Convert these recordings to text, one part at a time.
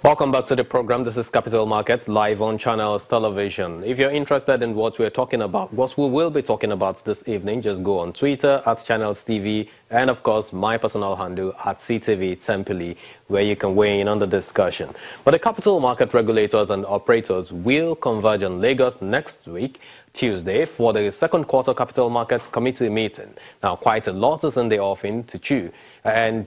Welcome back to the program. This is Capital Markets live on Channels Television. If you're interested in what we're talking about, what we will be talking about this evening, just go on Twitter at Channels TV and, of course, my personal handle at CTV Tempili, where you can weigh in on the discussion. But the capital market regulators and operators will converge in Lagos next week, Tuesday, for the second quarter Capital Markets Committee meeting. Now, quite a lot is in the offing to chew. And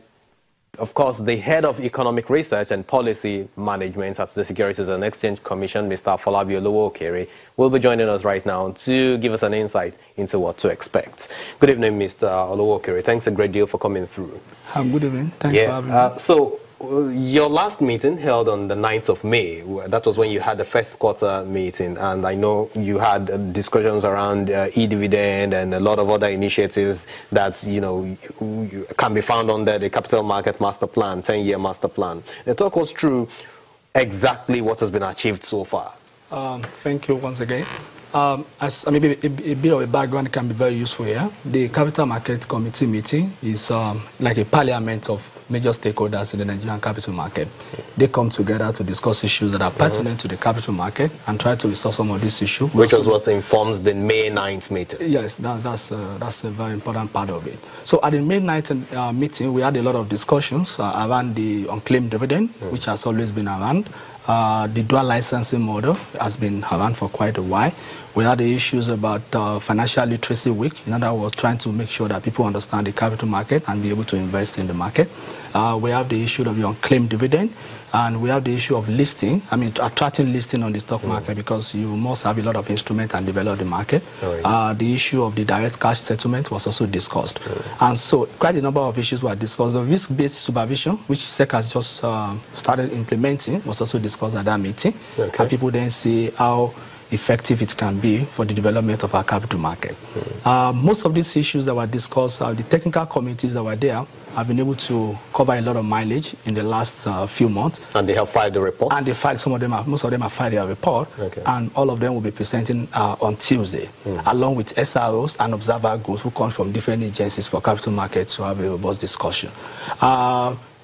of course, the head of economic research and policy management at the Securities and Exchange Commission, Mr. Falabi Oluwokere, will be joining us right now to give us an insight into what to expect. Good evening, Mr. Oluwokere. Thanks a great deal for coming through. Good evening. Thanks for having me. So, your last meeting held on the 9th of May. That was when you had the first quarter meeting, and I know you had discussions around e-dividend and a lot of other initiatives that can be found under the Capital Market Master Plan, 10-year Master Plan. Now, talk us through exactly what has been achieved so far. Thank you once again. Maybe a bit of a background can be very useful here. The Capital Market Committee meeting is like a parliament of major stakeholders in the Nigerian capital market. They come together to discuss issues that are pertinent to the capital market and try to resolve some of these issues. Which is what informs the May 9th meeting. Yes, that's a very important part of it. So at the May 9th meeting, we had a lot of discussions around the unclaimed dividend, which has always been around. The dual licensing model has been around for quite a while. We had the issues about financial literacy week. In other words, trying to make sure that people understand the capital market and be able to invest in the market. We have the issue of the unclaimed dividend, and we have the issue of listing. Attracting listing on the stock market, because you must have a lot of instruments and develop the market. The issue of the direct cash settlement was also discussed. And so quite a number of issues were discussed. The risk-based supervision, which SEC has just started implementing, was also discussed at that meeting. And people then see how effective it can be for the development of our capital market. Most of these issues that were discussed, the technical committees that were there have been able to cover a lot of mileage in the last few months. And they have filed the report? And they filed, most of them have filed their report, and all of them will be presenting on Tuesday, along with SROs and observer groups who come from different agencies for capital markets to have a robust discussion.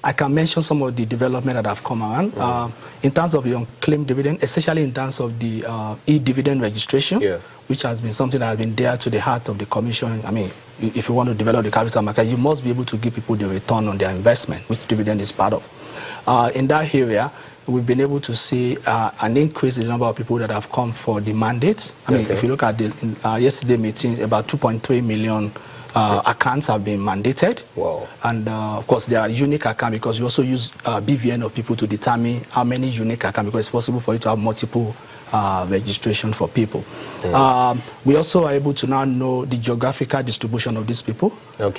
I can mention some of the development that have come around. In terms of the unclaimed dividend, especially in terms of the e-dividend registration, which has been something that has been dear to the heart of the Commission. If you want to develop the capital market, you must be able to give people the return on their investment, which dividend is part of. In that area, we've been able to see an increase in the number of people that have come for the mandates. If you look at the yesterday meeting, about 2.3 million accounts have been mandated. Wow. And of course, they are unique accounts, because you also use BVN of people to determine how many unique accounts, because it's possible for you to have multiple registration for people. We also are able to now know the geographical distribution of these people.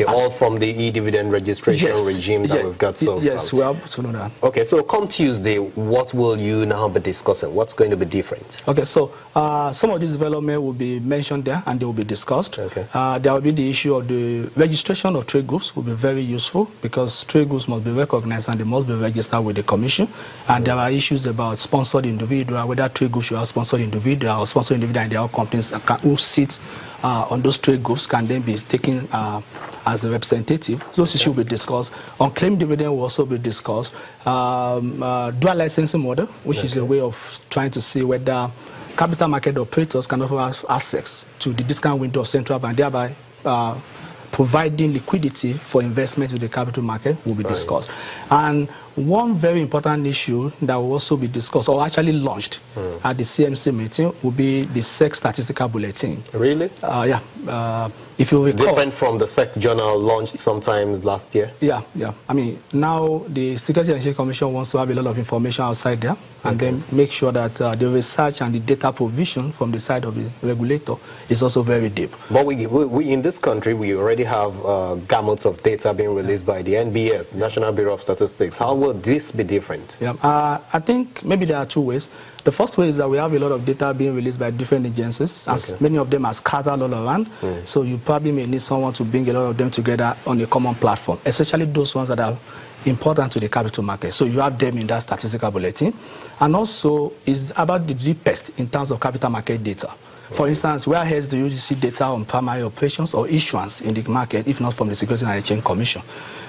All from the e-dividend registration regime that we've got so far. Yes, we are able to know that. Okay, so come Tuesday, what will you now be discussing? What's going to be different? Okay, so some of this development will be mentioned there, and they will be discussed. There will be the issue of the registration of trade groups will be very useful, because trade groups must be recognized and they must be registered with the Commission. And there are issues about sponsored individual, whether trade groups should have sponsored individual or sponsored individual, and their companies who sit on those trade groups can then be taken as a representative. Those issues will be discussed. Unclaimed dividend will also be discussed. Dual licensing model, which is a way of trying to see whether capital market operators can offer have access to the discount window of central bank, thereby providing liquidity for investment in the capital market will be discussed. And one very important issue that will also be discussed, or actually launched at the CMC meeting, will be the SEC Statistical Bulletin. Really? Yeah. If you recall, different from the SEC journal launched sometimes last year? Yeah. Now the Securities and Exchange Commission wants to have a lot of information outside there, and then make sure that the research and the data provision from the side of the regulator is also very deep. But we in this country, we already have gamuts of data being released by the NBS, National Bureau of Statistics. How will this be different? I think maybe there are two ways. The first way is that we have a lot of data being released by different agencies, as many of them are scattered all around. So you probably may need someone to bring a lot of them together on a common platform, especially those ones that are important to the capital market. So you have them in that statistical bulletin. And also, it's about the deepest in terms of capital market data. For instance, where else do you see data on primary operations or issuance in the market, if not from the Securities and Exchange Commission?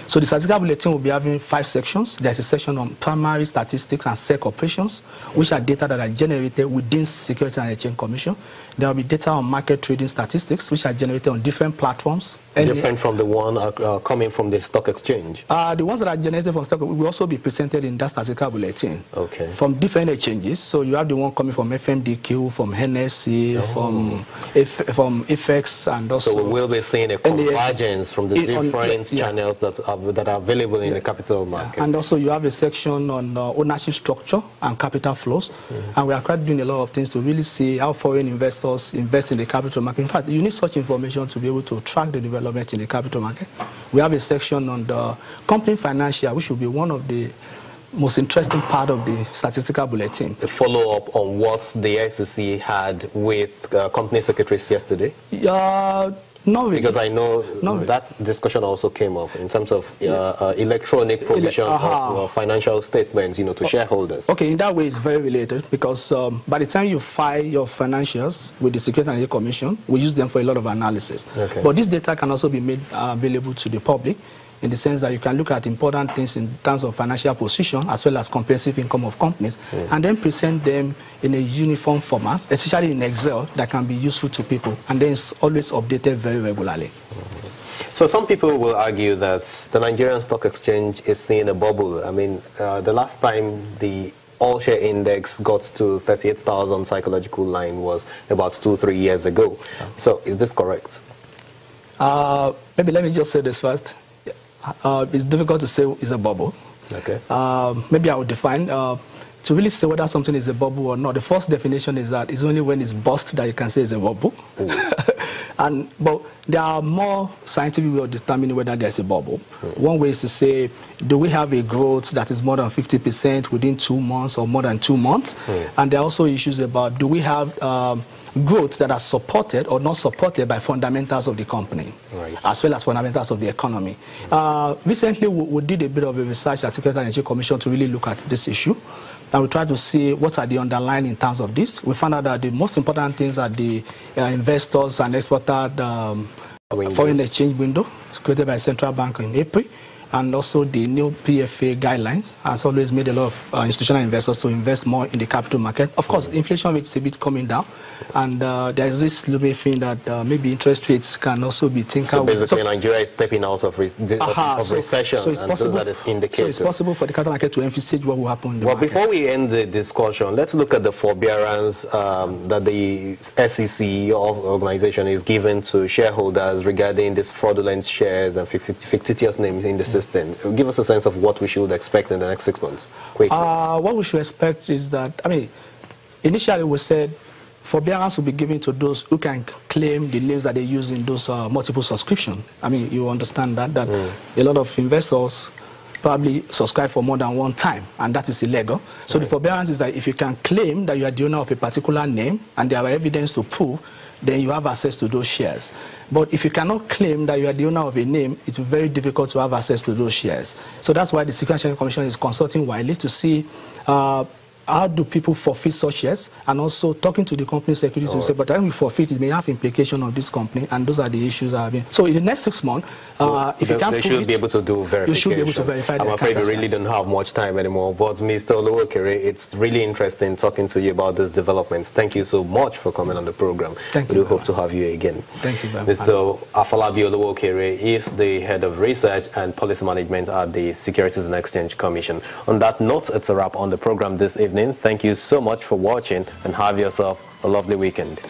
So the statistical bulletin will be having 5 sections. There's a section on primary statistics and SEC operations, which are data that are generated within Securities and Exchange Commission. There will be data on market trading statistics, which are generated on different platforms. Different from the one coming from the stock exchange? The ones that are generated from stock will also be presented in that statistical bulletin. Okay. From different exchanges. So you have the one coming from FMDQ, from NSC, from FX, and also... So we will be seeing a convergence from the different channels that are available in the capital market. And also you have a section on ownership structure and capital flows. And we are currently doing a lot of things to really see how foreign investors invest in the capital market. In fact, you need such information to be able to track the development in the capital market. We have a section on the company financial, which will be one of the most interesting part of the statistical bulletin. A follow-up on what the SEC had with company secretaries yesterday? No, really. Because I know that discussion also came up in terms of electronic provision of financial statements, to shareholders. Okay, in that way it's very related because by the time you file your financials with the Securities and Exchange Commission, we use them for a lot of analysis. Okay. But this data can also be made available to the public, in the sense that you can look at important things in terms of financial position as well as comprehensive income of companies, and then present them in a uniform format, especially in Excel, that can be useful to people, and then it's always updated very regularly. So some people will argue that the Nigerian Stock Exchange is seeing a bubble. I mean, the last time the all-share index got to 38,000 psychological line was about 2-3 years ago. So is this correct? Maybe let me just say this first. It's difficult to say it's a bubble. Okay. Maybe I would define, to really say whether something is a bubble or not, the first definition is that it's only when it's burst that you can say it's a bubble. But there are more scientific ways of determining whether there's a bubble. One way is to say, do we have a growth that is more than 50% within 2 months or more than 2 months? And there are also issues about, do we have growth that are supported or not supported by fundamentals of the company, as well as fundamentals of the economy. Recently, we did a bit of a research at Securities and Exchange Commission to really look at this issue. And we tried to see what are the underlying in terms of this. We found out that the most important things are the investors and exported foreign exchange window created by Central Bank in April, and also the new PFA guidelines has always made a lot of institutional investors to invest more in the capital market. Of course, inflation rate is a bit coming down, and there's this little bit thing that maybe interest rates can also be tinkered with. So basically, Nigeria is stepping out of recession, so it's possible, that is indicated. So it's possible for the capital market to envisage what will happen in the market. Before we end the discussion, let's look at the forbearance that the SEC organization is given to shareholders regarding these fraudulent shares and fictitious names in the system. Give us a sense of what we should expect in the next 6 months. What we should expect is that, initially we said forbearance will be given to those who can claim the names that they use in those multiple subscriptions. You understand that a lot of investors probably subscribe for more than one time, and that is illegal. So the forbearance is that if you can claim that you are the owner of a particular name and there are evidence to prove, then you have access to those shares. But if you cannot claim that you are the owner of a name, it's very difficult to have access to those shares. So that's why the Securities and Exchange Commission is consulting widely to see how do people forfeit such shares, and also talking to the company secretary to say, but when we forfeit, it may have implication on this company, and those are the issues I have. So in the next 6 months, if you can't prove it, be able to do verification. You should be able to verify. I'm afraid we really don't have much time anymore, but Mr. Oluokere, it's really interesting talking to you about these developments. Thank you so much for coming on the program. Thank you. We do hope to have you again. Thank you very much. Mr. Afolabi Oluokere is the head of research and policy management at the Securities and Exchange Commission. On that note, it's a wrap on the program this evening. Thank you so much for watching, and have yourself a lovely weekend.